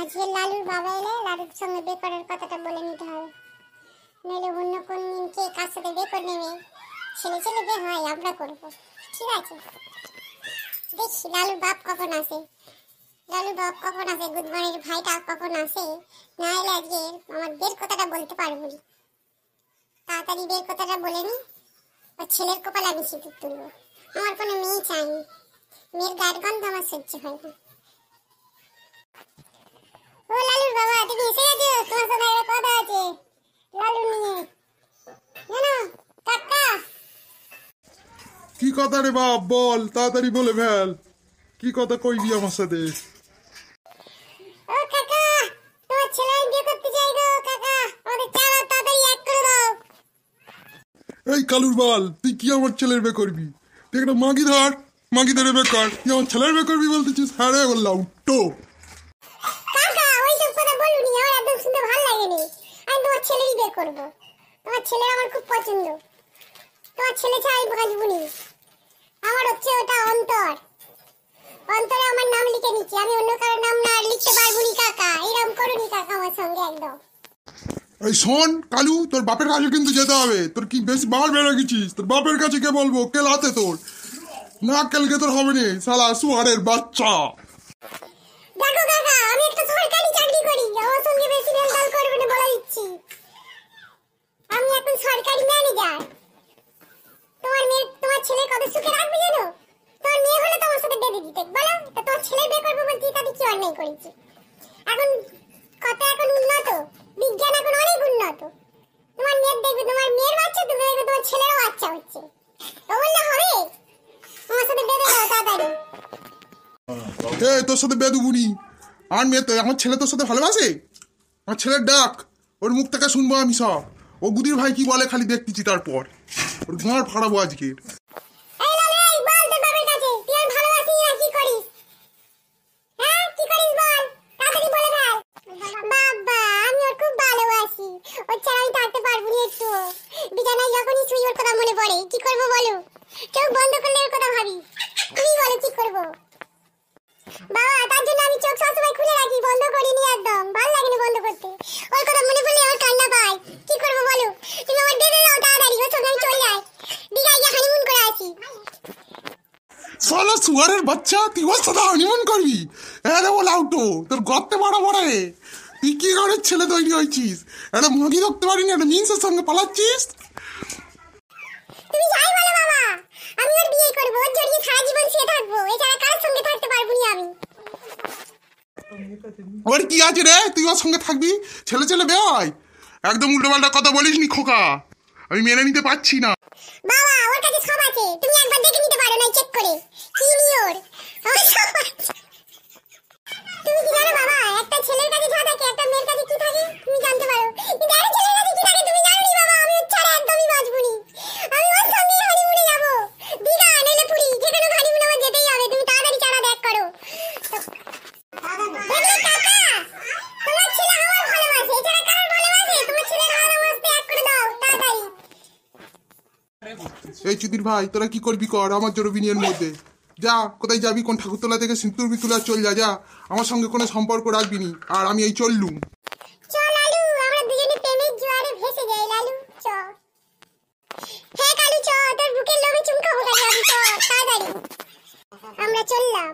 আজকে লালুর বাবা এলে লালুর সঙ্গে বিয়ে করার কথাটা বলে নিতে হবে, নইলে অন্য কোন কে কার সাথে বিয়ে করে নেবে। ছেলে ছেলে বিয়ে হয় আমরা করবো, ঠিক আছে? দেখি লালুর বাপ কখন আসে, গুদমানির ভাইটা কখন আসে। না এলে আজকে আমার বিয়ের কথাটা বলতে পারবো না। তাড়াতাড়ি বিয়ের কথাটা বলে নি, আর ছেলের কপালে আমি সিঁদুর তুলবো। আমার কোনো মেয়ে চাইনি, মেয়ের গায়ের গন্ধ আমার সহ্য হয় না। ও লালুর বাবা, তুমি এসে গেছো? তোমার সাথে একটা কথা আছে লালু নিয়ে, জানো কাকা। কি কথা রে বাপ, বল তাড়াতাড়ি বলে ফেল। কি কথা কইবি আমার সাথে? ও কাকা, তোমার ছেলে বিয়ে করতে চাই গো কাকা, আমাদের চালা তাড়াতাড়ি এক করে দাও। এই কালুর বাল, তুই কি আমার ছেলের বিয়ে করবি? তুই একটা মাগি ধরে বিয়ে কর। তুই আমার ছেলের বিয়ে করবি বলতেছিস? হ্যাঁ রে বললাম তো কাকা, ওইসব কথা বলুনি, আমার একদম শুনতে ভালো লাগেনি। আমি তোমার ছেলেরই বিয়ে করবো, তোমার ছেলে আমার খুব পছন্দ। তোমার ছেলে ছাড়া আমি বাঁচবো নি। আমার হচ্ছে ওটা অন্তরে আমার নাম লিখে নিচ্ছি, আমি অন্য কারোর নাম না লিখতে পারবো নি কাকা। এরকম করুনি কাকা আমার সঙ্গে একদম। এই শোন কালু, তোর বাপের কাছে কিন্তু যেতে হবে। তোর কি বেশি বাল বেড়ে গেছিস? তোর বাপের কাছে কে বলবো? কে লাতে তোর না কালকে তোর হবে নি, শালা সুয়ারের বাচ্চা। দেখো কাকা, আমি একটা সরকারি চাকরি করি, আমার সঙ্গে বেশি ভেলভাল করবে না বলে দিচ্ছি। আমি এখন সরকারি ম্যানেজার। তোমার ছেলে কত সুখে রাখবে জানো? তোমার মেয়ে হলে তোমার সাথে বেঁধে দিতে বলো, তা তোমার ছেলে বিয়ে করবো বলছি, তাতে কি অন্যায় করেছি? এখন কত এখন উন্নত, বিজ্ঞান এখন অনেক উন্নত। তোমার মেয়ের দেখবে, তোমার মেয়ের বাচ্চা তুমি দেখবে, তোমার ছেলেরও বাচ্চা হচ্ছে। তো বললে হবে? আমার সাথে বেঁধে দাও তাড়াতাড়ি। তোর সাথে বেদুগুনি আর মেয়ে তো, আমার ছেলে তোর সাথে ভালোবাসে? আমার ছেলের ডাক, ওর মুখ থেকে শুনবো আমি সব। ও গুদির ভাই কি বলে খালি দেখতেছি, তারপর ওর গাঁড় ফাড়াবো আজকে। এই লালে, এই বল তোর বাবার কাছে, তুই আর ভালোবাসিস না কি করিস? হ্যাঁ কি করিস বল, তাড়াতাড়ি বলে ফেল। বাবা, আমি ওর খুব ভালোবাসি, ওর ছাড়া আমি থাকতে পারবো না একটু। বিছানায় যখনই শুই ওর কথা মনে পড়ে, কি করবো বলো? চোখ বন্ধ করলে ওর কথা ভাবি, তুমি বলো কি করবো? বাবা, তার জন্য আমি চোখ সবসময় খুলে রাখি, বন্ধ করিনি একদম, ভালো লাগে না বন্ধ করতে। ওর কথা মনে পড়লে আমার কান্না পায়, কি করবো বলো? তুমি আমার বেঁধে দাও তাড়াতাড়ি, ওর সঙ্গে আমি চলে যাই, দীঘায় গিয়ে হানিমুন করে আসি। শালা সুয়ারের বাচ্চা, তুই ওর সাথে হানিমুন করবি? হ্যাঁ রে বল আউটো, তোর গর্তে মারা পড়ে। তুই কি করে ছেলে তৈরি হয়েছিস? একটা মুরগি ধরতে পারিনি, একটা মিন্সের সঙ্গে পালাচ্ছিস। তুমি যাই বলো বাবা, আমি ওর বিয়ে করবো, ওর জড়িয়ে সারা জীবন শুয়ে থাকবো, এছাড়া কারোর সঙ্গে থাকতে পারবো না আমি। ওর কি আছে রে, তুই ওর সঙ্গে থাকবি? ছেলে ছেলে বেয়, একদম উল্টোপাল্টা কথা বলিস নি খোকা, আমি মেনে নিতে পারছি না। বাবা, ওর কাছে সব আছে, তুমি একবার দেখে নিতে পারো না চেক করে, কি নিয়ে ওর সব আছে। তুমি কি জানো বাবা, একটা ছেলের কাছে যা থাকে একটা মেয়ের কাছে কি থাকে তুমি জানতে পারো, কিন্তু একটা ছেলের কাছে কি থাকে তুমি জানো নি বাবা? আমি ওর ছাড়া একদমই বাঁচবো নি, আমি ওর সঙ্গে হানিমুনে যাবো, দীঘা নইলে পুরী, যেখানে হানিমুনে আমার যেতেই হবে। তুমি তাড়াতাড়ি ছাড়া দেখ করো। দেখলে কাকা, তোমার ছেলে আমার ভালোবাসে, এছাড়া কারোর ভালোবাসে? তোমার ছেলের ভালোবাসতে এক করে দাও তাড়াতাড়ি। এই চুদির ভাই, তোরা কি করবি কর, আমার জোর বিনিয়ের মধ্যে যা। কোথায় যাবি? কোন ঠাকুরতলা থেকে সিঁদুর বিতুলা চল যা, আমার সঙ্গে কোনো সম্পর্ক রাখবি নি। আর আমি এই চললুম। চল লালু, আমরা দুজনে প্রেমের জোয়ারে ভেসে যাই লালু, চ। হ্যাঁ কালু চ, তোর বুকের লোমে চুমকাবো কালু, আমি চ তাড়াতাড়ি। আমরা চললাম।